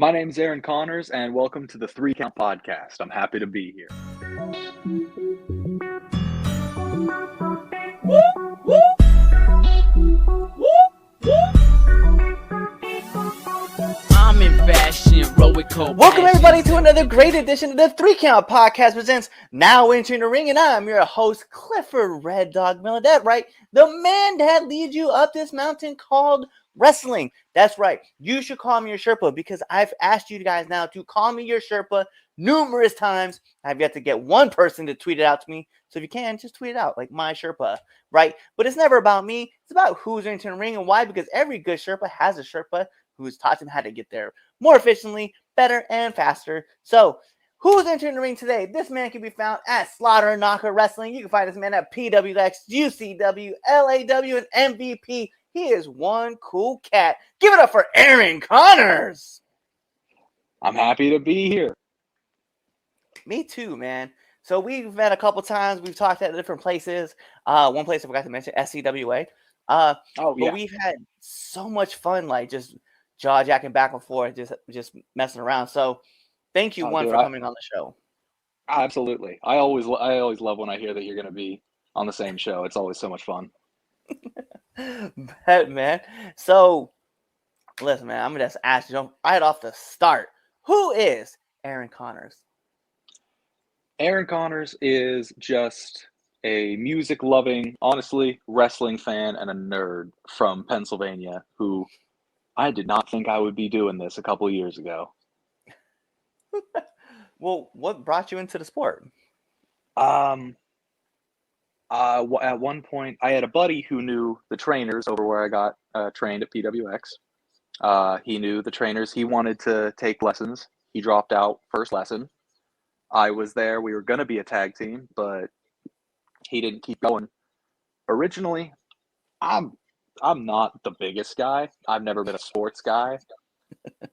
My name's Aaron Connors, and welcome to the Three Count Podcast. I'm happy to be here. I'm in fashion, heroic cold. Welcome everybody to another great edition of the Three Count Podcast presents Now Entering the Ring, and I'm your host, Clifford Red Dog Miller. That's right, the man that leads you up this mountain called wrestling. That's right, you should call me your Sherpa because I've asked you guys now to call me your Sherpa numerous times. I've yet to get one person to tweet it out to me, so if you can, just tweet it out like my Sherpa, right? But it's never about me, it's about who's entering the ring and why, because every good Sherpa has a Sherpa who's taught them how to get there more efficiently, better, and faster. So, who's entering the ring today? This man can be found at Slaughter Knocker Wrestling. You can find this man at PWX, UCW, LAW, and MVP. He is one cool cat. Give it up for Aaron Connors. I'm happy to be here. Me too, man. So we've met a couple times. We've talked at different places. One place I forgot to mention, SCWA. But we've had so much fun, like just jaw jacking back and forth, just messing around. So thank you, for coming on the show. Absolutely. I always love when I hear that you're going to be on the same show. It's always so much fun. Bet, man. So listen, man, I'm gonna just ask you right off the start. Who is Aaron Connors? Aaron Connors is just a music-loving, honestly, wrestling fan and a nerd from Pennsylvania who I did not think I would be doing this a couple years ago. Well, what brought you into the sport? At one point, I had a buddy who knew the trainers over where I got trained at PWX. He knew the trainers. He wanted to take lessons. He dropped out first lesson. I was there. We were going to be a tag team, but he didn't keep going. Originally, I'm not the biggest guy. I've never been a sports guy.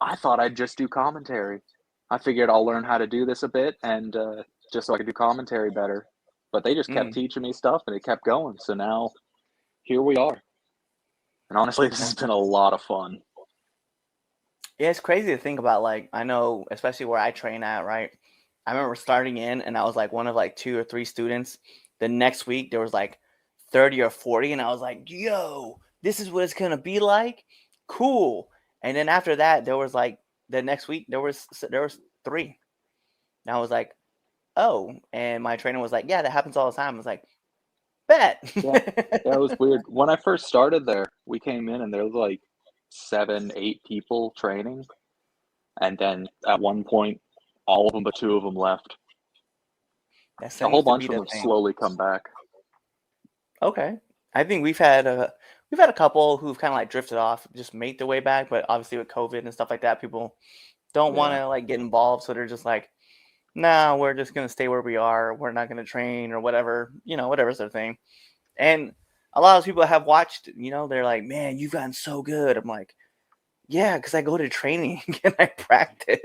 I thought I'd just do commentary. I figured I'll learn how to do this a bit and just so I could do commentary better. But they just kept teaching me stuff, and it kept going. So now, here we are. And honestly, this has been a lot of fun. Yeah, it's crazy to think about. Like, I know, especially where I train at, right? I remember starting in, and I was like one of like 2 or 3 students. The next week, there was like 30 or 40, and I was like, yo, this is what it's going to be like? Cool. And then after that, there was like, the next week, there was 3. And I was like, oh. And my trainer was like, yeah, that happens all the time. I was like, bet. Yeah, that was weird. When I first started there, we came in, and there was like 7, 8 people training. And then at one point, all of them but 2 of them left. A whole bunch of them have slowly come back. Okay. I think we've had a couple who've kind of like drifted off, just made their way back, but obviously with COVID and stuff like that, people don't want to like get involved, so they're just like, nah, we're just gonna stay where we are. We're not gonna train or whatever, whatever's their thing. And a lot of people have watched, they're like, man, you've gotten so good. I'm like, yeah, because I go to training and I practice.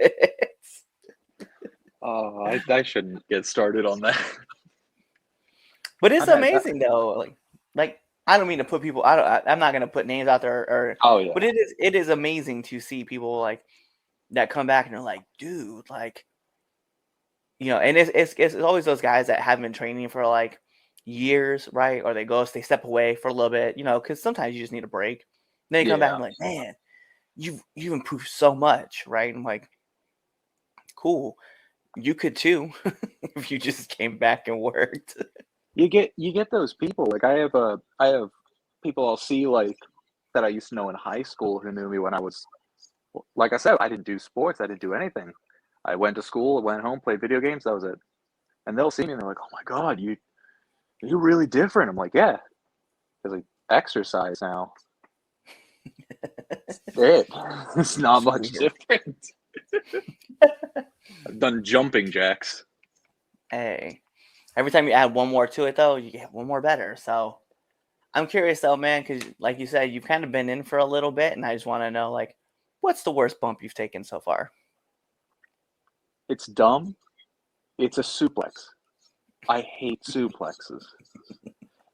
Oh, I shouldn't get started on that. But it's amazing though. Like I don't mean to put people. I'm not gonna put names out there. But it is amazing to see people like that come back and they're like, dude, like, and it's always those guys that haven't been training for like years, right? Or they step away for a little bit, because sometimes you just need a break. And then you come back and like, man, you've improved so much, right? I'm like, cool. You could too if you just came back and worked. You get those people. Like I have people I'll see like that I used to know in high school who knew me when I was, like I said, I didn't do sports. I didn't do anything. I went to school, went home, played video games. That was it. And they'll see me and they're like, "Oh my God, you're really different." I'm like, "Yeah, because I exercise now." That's it. It's not much different. I've done jumping jacks. Hey, every time you add one more to it, though, you get one more better. So I'm curious, though, man, because like you said, you've kind of been in for a little bit, and I just want to know, like, what's the worst bump you've taken so far? It's dumb. It's a suplex. I hate suplexes.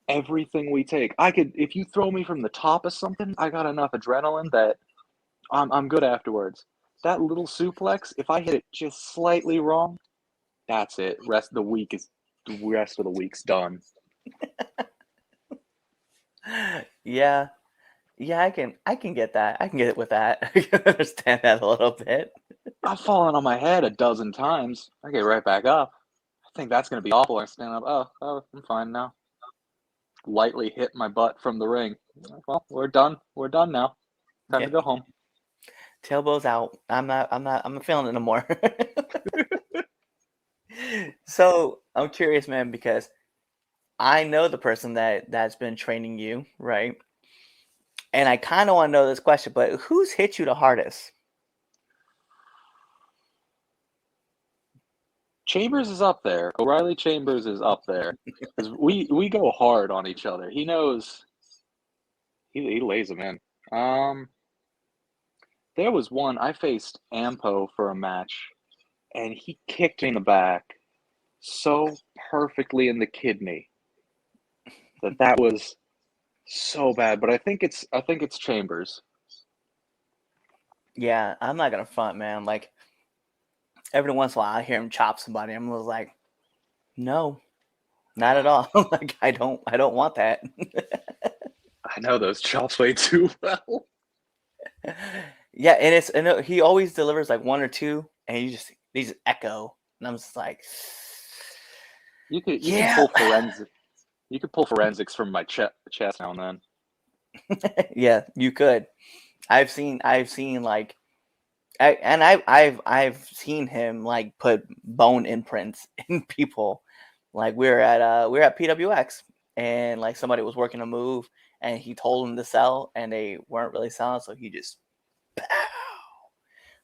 Everything we take, if you throw me from the top of something, I got enough adrenaline that I'm good afterwards. that little suplex, if I hit it just slightly wrong, that's it. The rest of the week's done. Yeah. Yeah, I can get that. I can get it with that. I can understand that a little bit. I've fallen on my head a dozen times. I get right back up. I think that's going to be awful. I stand up. Oh, I'm fine now. Lightly hit my butt from the ring. Well, we're done. We're done now. Time Yeah. to go home. Tailbow's out. I'm not feeling it no more. So I'm curious, man, because I know the person that's been training you, right? And I kind of want to know this question, but who's hit you the hardest? Chambers is up there. O'Reilly Chambers is up there because we go hard on each other. He knows. He lays them in. There was one I faced Ampo for a match, and he kicked me in the back so perfectly in the kidney that was so bad. But I think it's Chambers. Yeah, I'm not gonna front, man. Like every once in a while, I hear him chop somebody. I'm just like, no, not at all. Like I don't want that. I know those chops way too well. Yeah, and he always delivers like one or two, and they just echo, and I'm just like, You could yeah, pull forensic. You could pull forensics from my chest now and then. yeah, you could. I've seen like, I've seen him like put bone imprints in people. Like we were at PWX, and like somebody was working a move, and he told them to sell, and they weren't really selling, so he just pow,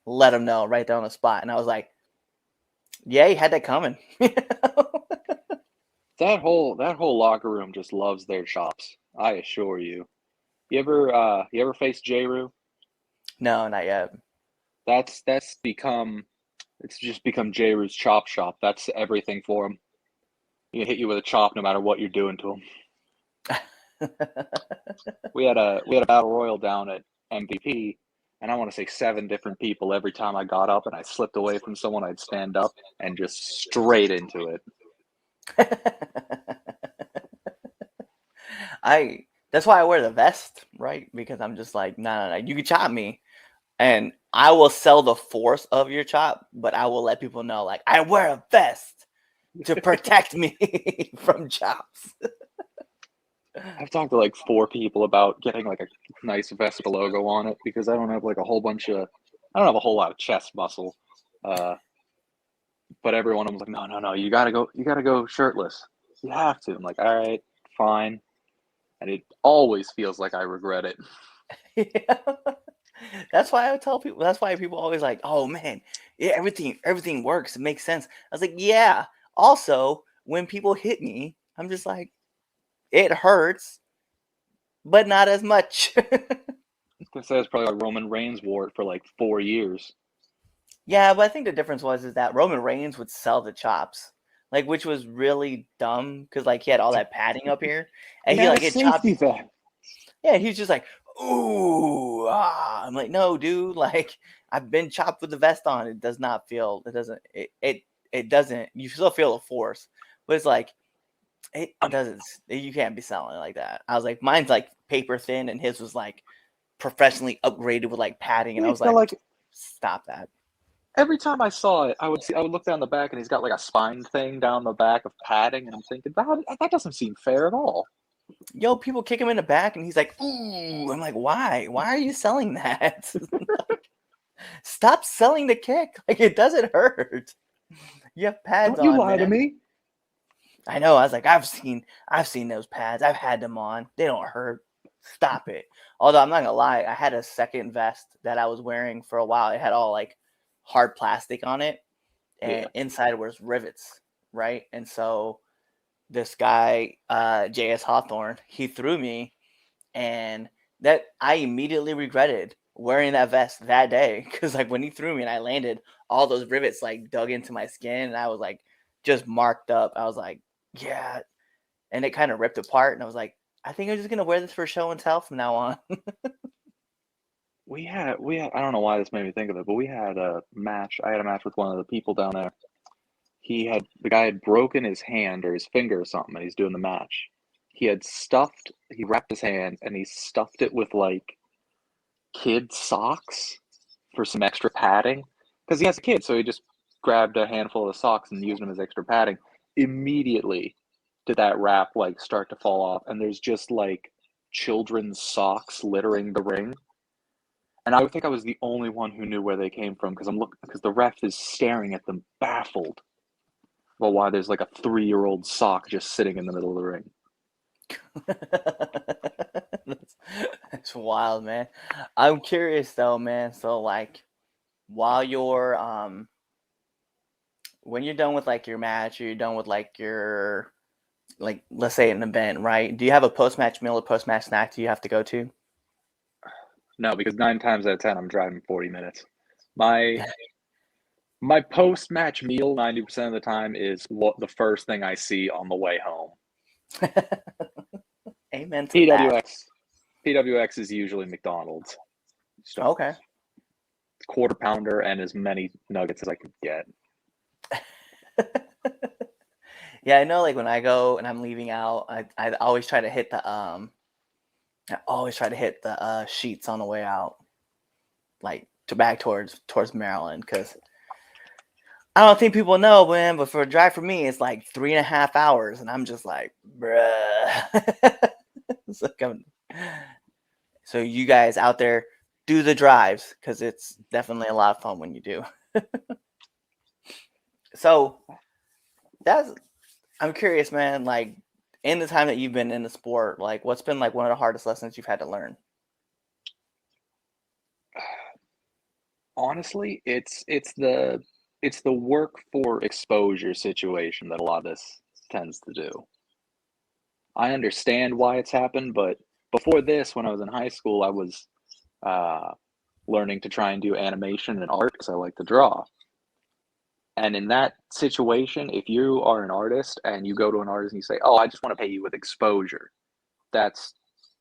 let them know right there on the spot, and I was like, yeah, he had that coming. That whole locker room just loves their chops. I assure you. You ever face J. Rue? No, not yet. That's become it's just become J. Rue's chop shop. That's everything for him. He can hit you with a chop no matter what you're doing to him. We had a battle royal down at MVP, and I want to say 7 different people. Every time I got up and I slipped away from someone, I'd stand up and just straight into it. That's why I wear the vest, right? Because I'm just like, no, you can chop me, and I will sell the force of your chop, but I will let people know, like, I wear a vest to protect me from chops. I've talked to like 4 people about getting like a nice Vespa logo on it because I don't have like a whole lot of chest muscle. But every one of them was like, no, you gotta go shirtless. You have to. I'm like, all right, fine. And it always feels like I regret it. Yeah. That's why I tell people. That's why people always like, oh man, yeah, everything works. It makes sense. I was like, yeah. Also, when people hit me, I'm just like, it hurts, but not as much. I was gonna say it's probably like Roman Reigns wore it for like 4 years. Yeah, but I think the difference is that Roman Reigns would sell the chops, like, which was really dumb because like he had all that padding up here, and He he had like a get chopped. safety vest. Yeah, he's just like, ooh, ah. I'm like, no, dude, like I've been chopped with the vest on. It does not feel. It doesn't. It doesn't. You still feel the force, but it's like it doesn't. You can't be selling it like that. I was like, mine's like paper thin, and his was like professionally upgraded with like padding, and I He's was got like, like stop that. every time I saw it, I would look down the back and he's got like a spine thing down the back of padding, and I'm thinking that doesn't seem fair at all. Yo, people kick him in the back, and he's like, ooh. I'm like, why? Why are you selling that? Stop selling the kick. Like, it doesn't hurt. You have pads Don't you on, lie to man. me. I know. I was like, I've seen those pads. I've had them on. They don't hurt. Stop it. Although I'm not gonna lie, I had a second vest that I was wearing for a while. It had all like hard plastic on it, and inside was rivets, right? And so this guy, JS Hawthorne, he threw me, and that I immediately regretted wearing that vest that day because like when he threw me and I landed, all those rivets like dug into my skin, and I was like just marked up. I was like, yeah, and it kind of ripped apart, and I was like, I think I'm just gonna wear this for show and tell from now on. we had I don't know why this made me think of it, but we had a match. I had a match with one of the people down there. The guy had broken his hand or his finger or something, and he's doing the match. He wrapped his hand and he stuffed it with like kid socks for some extra padding because he has a kid, so he just grabbed a handful of socks and used them as extra padding. Immediately did that wrap like start to fall off, and there's just like children's socks littering the ring. And I would think I was the only one who knew where they came from because the ref is staring at them baffled. Well, why there's like a 3-year-old sock just sitting in the middle of the ring. that's, that's wild, man. I'm curious though, man. So like, while you're when you're done with like your match, or you're done with like your like let's say an event, right? Do you have a post match meal or post match snack do you have to go to? No, because 9 times out of 10, I'm driving 40 minutes. My my post match meal 90% of the time is what the first thing I see on the way home. Amen to that. PWX is usually McDonald's. So Okay. quarter pounder and as many nuggets as I could get. Yeah, I know. Like when I go and I'm leaving out, I always try to hit the sheets on the way out, like to back towards Maryland, because I don't think people know, man. But for a drive for me, it's like 3.5 hours, and I'm just like, bruh. So you guys out there do the drives because it's definitely a lot of fun when you do. So I'm curious, man. Like in the time that you've been in the sport, like what's been like one of the hardest lessons you've had to learn? Honestly, it's the work for exposure situation that a lot of this tends to do. I understand why it's happened, but before this, when I was in high school, I was uh, learning to try and do animation and art because I like to draw. And in that situation, if you are an artist and you go to an artist and you say, "Oh, I just want to pay you with exposure," that's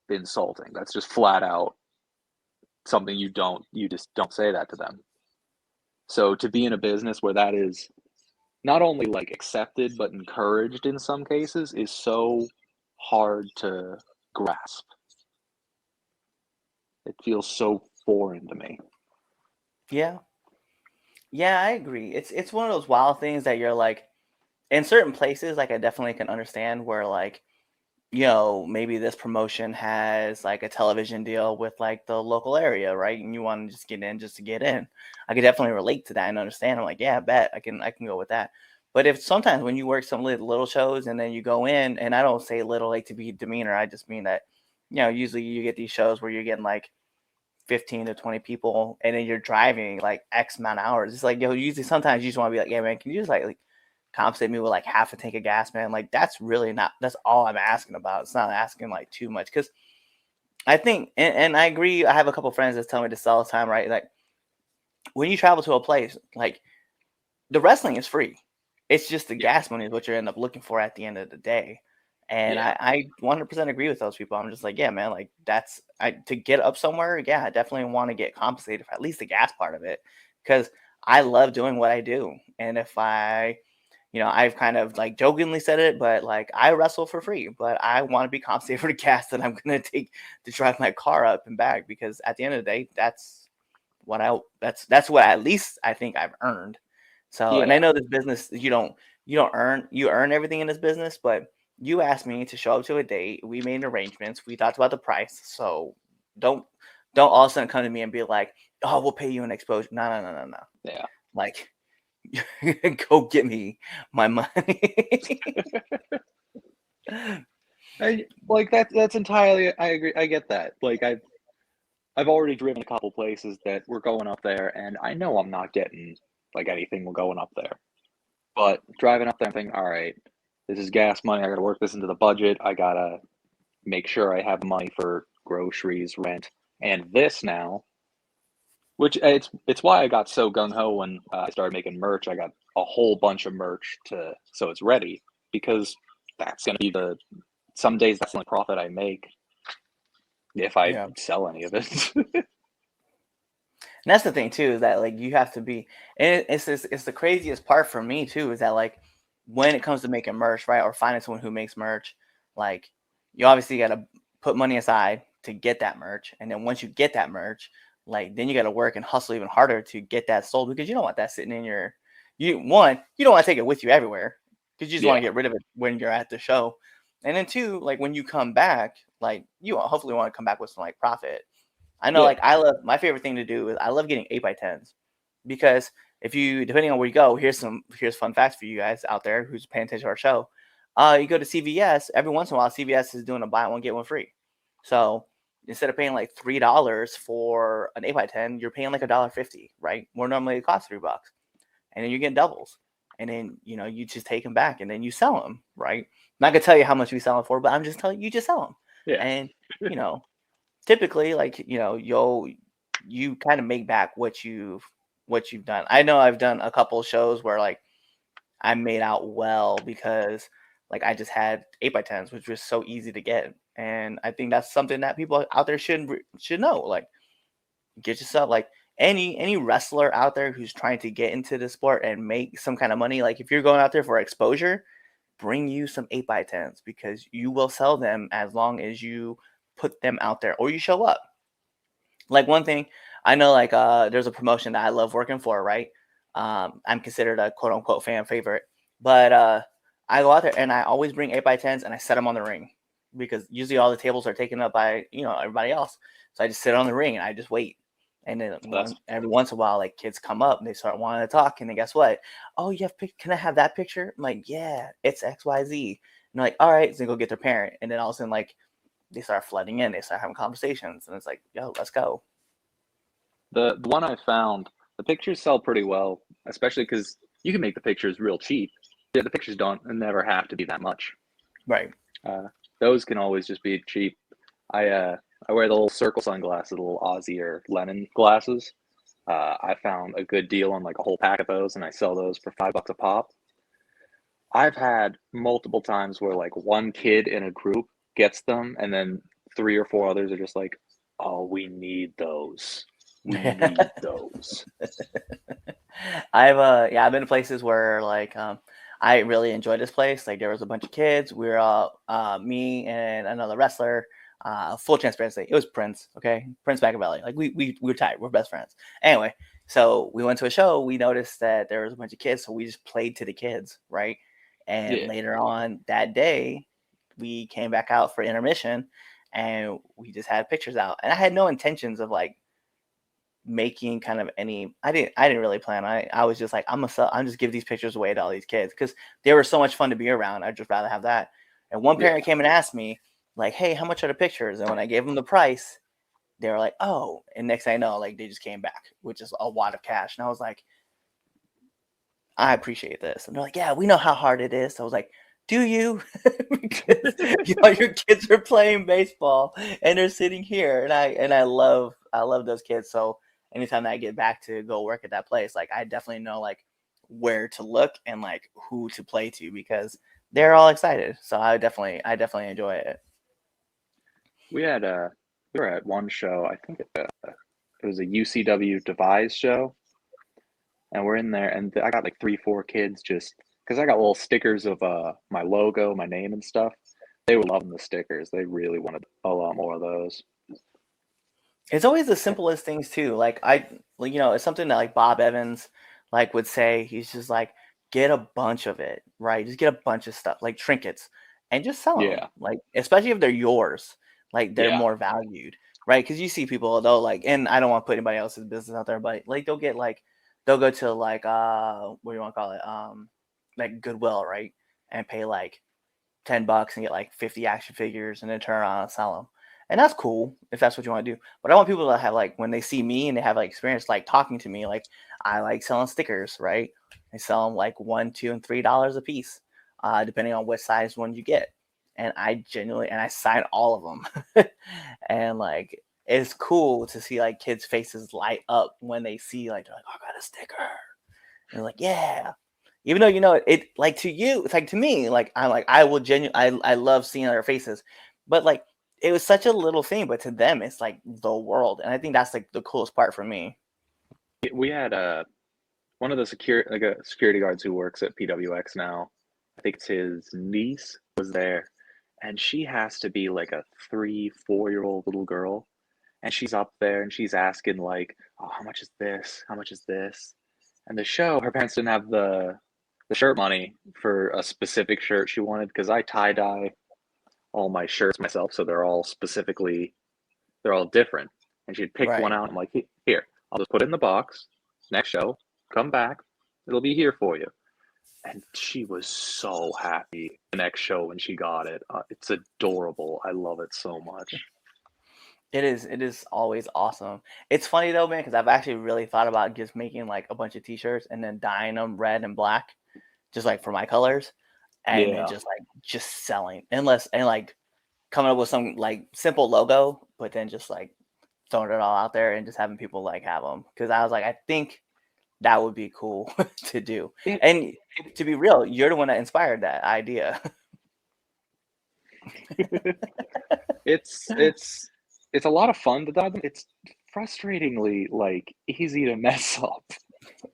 insulting. That's just flat out something you just don't say that to them. So to be in a business where that is not only like accepted but encouraged in some cases is so hard to grasp. It feels so foreign to me. Yeah, yeah, I agree. It's one of those wild things that you're like in certain places. Like I definitely can understand where like maybe this promotion has like a television deal with like the local area, right? And you want to just get in just to get in. I could definitely relate to that and understand. I'm like, yeah, I bet I can go with that. But if sometimes when you work some little shows and then you go in, and I don't say little like to be demeanor, I just mean that, usually you get these shows where you're getting like 15 to 20 people and then you're driving like X amount of hours. It's like, usually sometimes you just want to be like, yeah, man, can you just like compensate me with like half a tank of gas, man? Like that's really not, that's all I'm asking about. It's not asking like too much. Cause I think, and I agree. I have a couple friends that tell me this all the time, right? Like when you travel to a place, like the wrestling is free. It's just the Yeah. gas money is what you end up looking for at the end of the day. And Yeah. I 100% agree with those people. I'm just like, yeah, man, like to get up somewhere. Yeah, I definitely want to get compensated for at least the gas part of it because I love doing what I do. And if I've kind of like jokingly said it, but like I wrestle for free, but I want to be compensated for the gas that I'm going to take to drive my car up and back because at the end of the day, that's what at least I think I've earned. So, and I Yeah. know this business, you earn everything in this business, but you asked me to show up to a date. We made arrangements. We talked about the price. So don't, don't all of a sudden come to me and be like, oh, we'll pay you an exposure. No, no, no, no, no. Yeah. Like, go get me my money. Like that's entirely I agree. I get that. Like I've already driven a couple places that we're going up there and I know I'm not getting like anything going up there. But driving up there and thinking, all right, this is gas money. I got to work this into the budget. I got to make sure I have money for groceries, rent, and this now, which it's why I got so gung ho when I started making merch. I got a whole bunch of merch so it's ready because that's gonna be some days that's the only profit I make if I Yeah. sell any of it. And that's the thing too, is that like you have to be, and it's the craziest part for me too, is that like when it comes to making merch, right, or finding someone who makes merch, like you obviously got to put money aside to get that merch, and then once you get that merch, like then you got to work and hustle even harder to get that sold, because you don't want that sitting in your, you don't want to take it with you everywhere, because you just want to Yeah. get rid of it when you're at the show, and then two, like when you come back, like you hopefully want to come back with some like profit. I know, Yeah. like I love, my favorite thing to do is I love getting 8x10s, because if you, depending on where you go, here's fun facts for you guys out there who's paying attention to our show. You go to CVS every once in a while. CVS is doing a buy one get one free. So instead of paying like $3 for an 8x10, you're paying like $1.50, right? More normally it costs $3, and then you get doubles, and then you just take them back and then you sell them, right? I'm not gonna tell you how much we sell them for, but I'm just telling you, just sell them, Yeah. and you know typically, like you kind of make back what you've done. I know I've done a couple of shows where like I made out well, because like I just had 8x10s, which was so easy to get, and I think that's something that people out there should know. Like, get yourself, like, any wrestler out there who's trying to get into the sport and make some kind of money. Like, if you're going out there for exposure, bring you some 8x10s, because you will sell them as long as you put them out there or you show up. Like, one thing I know, like there's a promotion that I love working for, right? I'm considered a quote unquote fan favorite, but I go out there and I always bring 8x10s and I set them on the ring, because usually all the tables are taken up by everybody else. So I just sit on the ring and I just wait. And then That's every once in a while, like, kids come up and they start wanting to talk, and then guess what? Oh, you have can I have that picture? I'm like, yeah, it's XYZ. And they're like, all right, so they go get their parent, and then all of a sudden, like, they start flooding in, they start having conversations, and it's like, yo, let's go. the one I found. The pictures sell pretty well, especially because you can make the pictures real cheap. Yeah, the pictures don't never have to be that much. Right. Uh, those can always just be cheap. I wear the little circle sunglasses, the little Aussie or Lennon glasses. I found a good deal on like a whole pack of those, and I sell those for $5 a pop. I've had multiple times where like one kid in a group gets them, and then three or four others are just like, "Oh, we need those. We need those." I've been to places where like I really enjoyed this place. Like, there was a bunch of kids. We were all me and another wrestler. Full transparency, it was Prince. Okay, Prince Machiavelli. Like, we were tight. We're best friends. Anyway, so we went to a show. We noticed that there was a bunch of kids, so we just played to the kids, right? And Yeah, later on that day, we came back out for intermission, and we just had pictures out. And I had no intentions of like making kind of any. I didn't really plan. I was just like, I'm just give these pictures away to all these kids, because they were so much fun to be around. I'd just rather have that. And one yeah. parent came and asked me, like, hey, how much are the pictures? And when I gave them the price, they were like, oh. And next thing I know, like, they just came back with just a wad of cash. And I was like, I appreciate this. And they're like, yeah, we know how hard it is. So I was like, do you? Because your kids are playing baseball and they're sitting here, and I love those kids. So anytime that I get back to go work at that place, like, I definitely know like where to look and like who to play to, because they're all excited. So I definitely enjoy it. We had we were at one show. I think it was a UCW Devise show, and we're in there, and I got like three, four kids just because I got little stickers of my logo, my name, and stuff. They were loving the stickers. They really wanted a lot more of those. It's always the simplest things too. It's something that like Bob Evans like would say. He's just like, get a bunch of it, right? Just get a bunch of stuff like trinkets and just sell them. Yeah, Like, especially if they're yours, like they're yeah, more valued, right? Because you see people, they'll like, and I don't want to put anybody else's business out there, but like they'll go to like what do you want to call it, like Goodwill, right? And pay like $10 and get like 50 action figures, and then turn around and sell them. And that's cool if that's what you want to do. But I want people to have like, when they see me and they have like experience like talking to me, like, I like selling stickers, right? I sell them like $1, $2, and $3 a piece, depending on what size one you get. And I sign all of them. And like, it's cool to see like kids' faces light up when they see, like, they're like, oh, I got a sticker. And they're like, yeah. Even though it like, to you, it's like, to me, like, I'm like, I will genuinely, I love seeing their faces, but like, it was such a little thing, but to them it's like the world, and I think that's like the coolest part for me. We had one of the security guards who works at PWX now. I think it's his niece was there, and she has to be like a 3, 4 year old little girl, and she's up there and she's asking like, "Oh, how much is this? How much is this?" And the show, her parents didn't have the shirt money for a specific shirt she wanted because I tie dye all my shirts myself, so they're all different. And she'd picked one Right. out. I'm like, here, I'll just put it in the box. Next show, come back, it'll be here for you. And she was so happy the next show when she got it. It's adorable. I love it so much. It is. It is always awesome. It's funny though, man, because I've actually really thought about just making like a bunch of T-shirts and then dyeing them red and black, just like for my colors, and then Yeah. just selling, and like coming up with some like simple logo, but then just like throwing it all out there and just having people like have them. Because I was like, I think that would be cool to do. It, And to be real, you're the one that inspired that idea. it's a lot of fun to dye them. It's frustratingly like easy to mess up.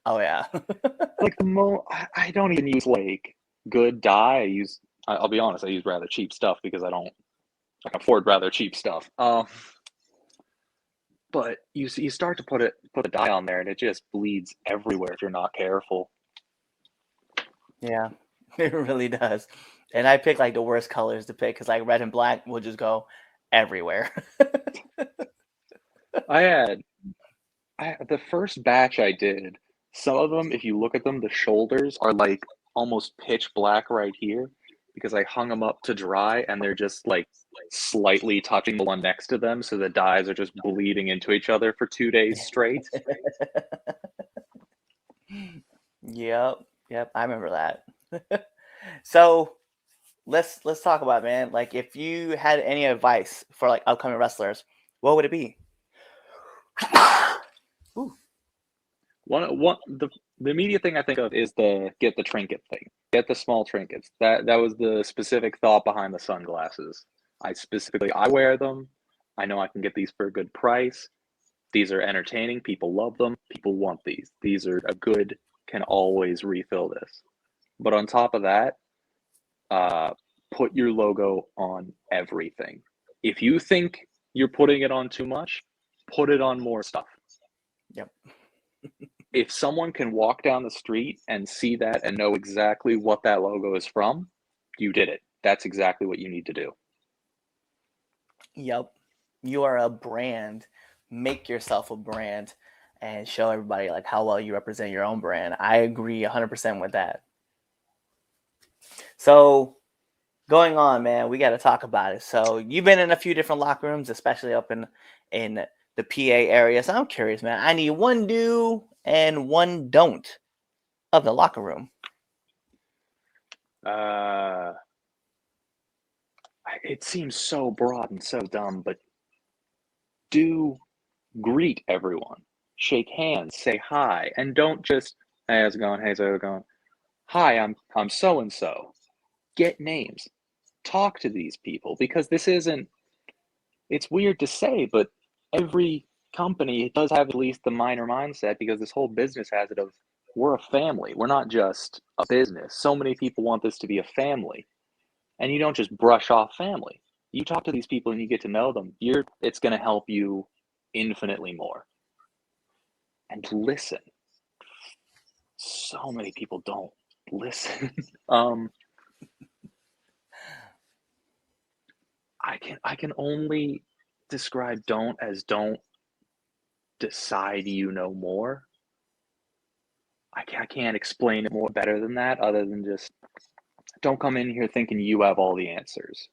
Oh yeah. Like I don't even use like good dye. I'll be honest, I use rather cheap stuff because I can afford rather cheap stuff. But you start to put a dye on there and it just bleeds everywhere if you're not careful. Yeah, it really does. And I pick like the worst colors to pick because like red and black will just go everywhere. I the first batch I did, some of them, if you look at them, the shoulders are like almost pitch black right here because I hung them up to dry and they're just like slightly touching the one next to them, so the dyes are just bleeding into each other for 2 days straight. Yep, yep, I remember that. So let's talk about it, man. Like if you had any advice for like upcoming wrestlers, what would it be? Ooh, One the immediate thing I think of is the get the trinket thing. Get the small trinkets. That was the specific thought behind the sunglasses. I wear them. I know I can get these for a good price. These are entertaining. People love them. People want these. These are a good, can always refill this. But on top of that, put your logo on everything. If you think you're putting it on too much, put it on more stuff. yep. If someone can walk down the street and see that and know exactly what that logo is from, you did it. That's exactly what you need to do. Yep. You are a brand. Make yourself a brand and show everybody like how well you represent your own brand. I agree 100% with that. So going on, man, we got to talk about it. So you've been in a few different locker rooms, especially up in the PA area. So I'm curious, man. I need one do and one don't of the locker room. It seems so broad and so dumb, but do greet everyone, shake hands, say hi, and don't just, hey, how's it going? Hey, how's it going? Hi, I'm so and so. Get names. Talk to these people because this isn't. It's weird to say, but every company does have at least the minor mindset because this whole business has it of we're a family. We're not just a business. So many people want this to be a family, and you don't just brush off family. You talk to these people and you get to know them. It's going to help you infinitely more. And listen. So many people don't listen. I can only describe don't as don't decide you know more. I can't explain it more better than that other than just don't come in here thinking you have all the answers.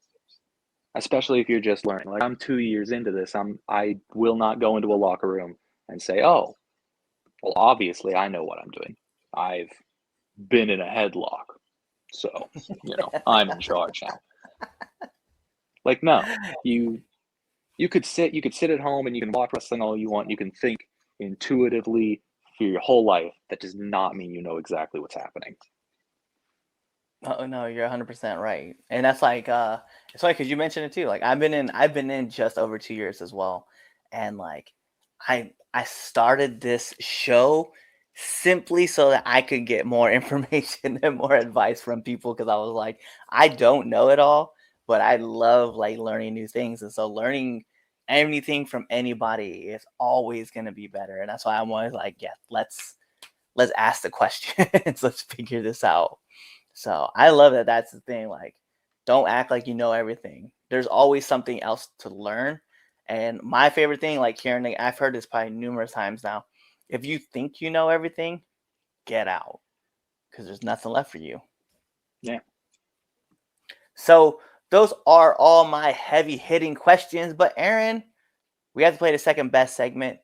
Especially if you're just learning. Like I'm 2 years into this. I will not go into a locker room and say, oh, well, obviously I know what I'm doing. I've been in a headlock. So, I'm in charge now. Like, no, you could sit at home and you can watch wrestling all you want. You can think intuitively for your whole life. That does not mean you know exactly what's happening. Oh no, you're 100% right, and that's like it's funny because you mentioned it too. Like I've been in just over 2 years as well, and like I I started this show simply so that I could get more information and more advice from people because I was like, I don't know it all, but I love like learning new things. And so learning anything from anybody is always going to be better. And that's why I'm always like, yeah, let's ask the questions. Let's figure this out. So I love that. That's the thing. Like, don't act like you know everything. There's always something else to learn. And my favorite thing, like Karen, I've heard this probably numerous times now. If you think you know everything, get out because there's nothing left for you. Yeah. So those are all my heavy hitting questions. But Aaron, we have to play the second best segment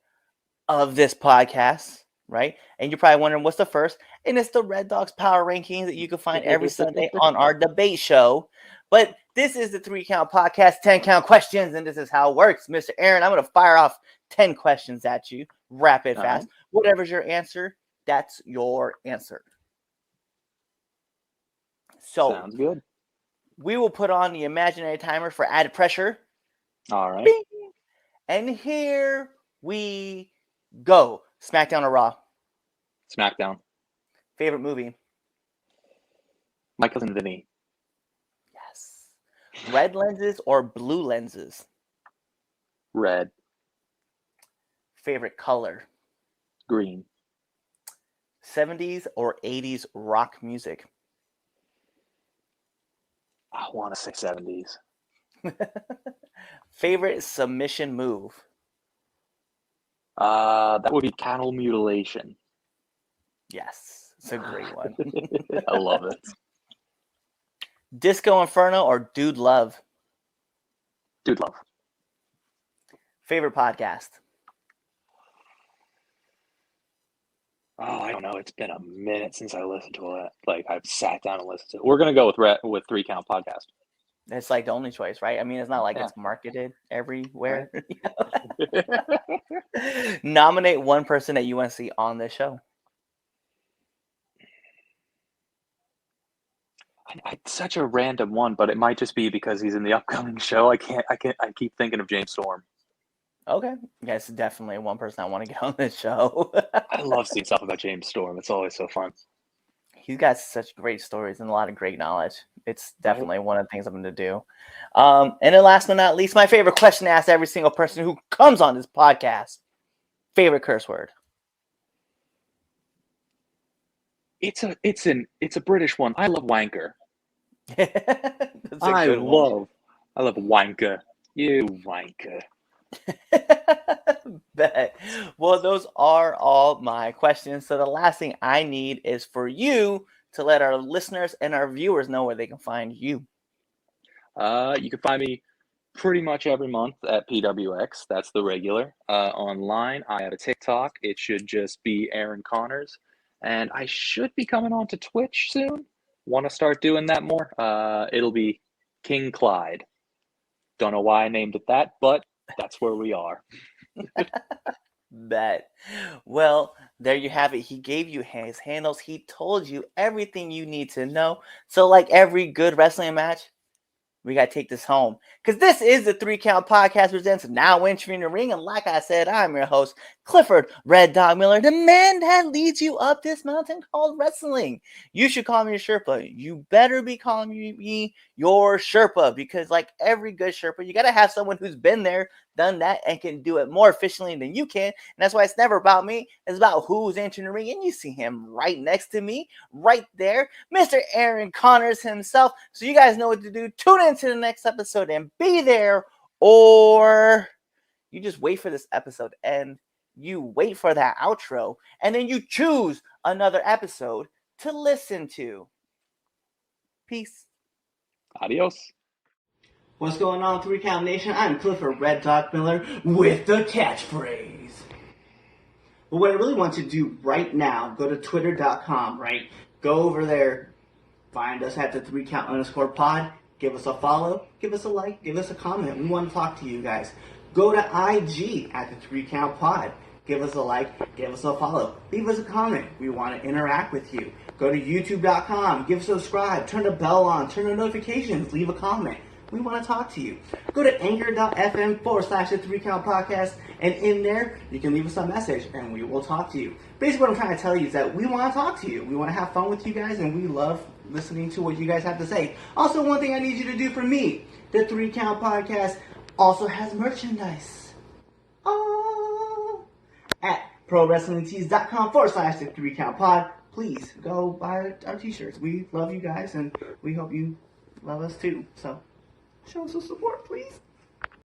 of this podcast, right? And you're probably wondering what's the first, and it's the Red Dogs Power Rankings that you can find every Sunday on our debate show. But this is the 3 Count Podcast, 10 count questions, and this is how it works. Mr. Aaron, I'm going to fire off 10 questions at you, rapid, fast. Right. Whatever's your answer, that's your answer. So, sounds good. We will put on the imaginary timer for added pressure. All right. Bing! And here we go. SmackDown or Raw? SmackDown. Favorite movie? My Cousin Vinny. Yes. Red lenses or blue lenses? Red. Favorite color? Green. 70s or 80s rock music? I want to say 70s. Favorite submission move? That would be cattle mutilation. Yes, it's a great one. I love it. Disco Inferno or Dude Love? Dude Love. Favorite podcast? Oh, I don't know. It's been a minute since I listened to it. Like, I've sat down and listened to it. We're going to go with 3 Count Podcast. It's like the only choice, right? I mean, it's not like it's marketed everywhere. Right. Nominate one person that you want to see on this show. It's such a random one, but it might just be because he's in the upcoming show. I keep thinking of James Storm. Okay. Yes, definitely one person I want to get on this show. I love seeing stuff about James Storm. It's always so fun. He's got such great stories and a lot of great knowledge. It's definitely one of the things I'm going to do. And then last but not least, my favorite question to ask every single person who comes on this podcast. Favorite curse word? It's a British one. I love wanker. I love wanker. You wanker. Bet. Well, those are all my questions. So the last thing I need is for you to let our listeners and our viewers know where they can find you. You can find me pretty much every month at PWX. That's the regular. Online, I have a TikTok. It should just be Aaron Connors. And I should be coming on to Twitch soon. Want to start doing that more? It'll be King Clyde. Don't know why I named it that, but that's where we are. Bet. Well, there you have it. He gave you his handles. He told you everything you need to know. So like every good wrestling match, we got to take this home. Because this is the 3 Count Podcast presents Now Entering the Ring. And like I said, I'm your host, Clifford Red Dog Miller, the man that leads you up this mountain called wrestling. You should call me your Sherpa. You better be calling me your Sherpa. Because like every good Sherpa, you got to have someone who's been there, done that, and can do it more efficiently than you can. And that's why it's never about me. It's about who's entering the ring. And you see him right next to me, right there, Mr. Aaron Connors himself. So you guys know what to do. Tune into the next episode and be there, or you just wait for this episode to end. You wait for that outro, and then you choose another episode to listen to. Peace. Adios. What's going on, 3 Count Nation? I'm Clifford Red Dog Miller with the catchphrase. But what I really want you to do right now, go to twitter.com, right? Go over there, find us at the 3 Count _ pod. Give us a follow, give us a like, give us a comment. We want to talk to you guys. Go to IG at the 3 Count Pod. Give us a like, give us a follow. Leave us a comment. We want to interact with you. Go to youtube.com, give us a subscribe, turn the bell on, turn the notifications, leave a comment. We want to talk to you. Go to anchor.fm/the 3 Count Podcast, and in there, you can leave us a message, and we will talk to you. Basically, what I'm trying to tell you is that we want to talk to you. We want to have fun with you guys, and we love listening to what you guys have to say. Also, one thing I need you to do for me, the 3 Count Podcast also has merchandise. Oh! At ProWrestlingTees.com/the 3 Count Pod. Please go buy our t-shirts. We love you guys, and we hope you love us too. So, show us some support, please.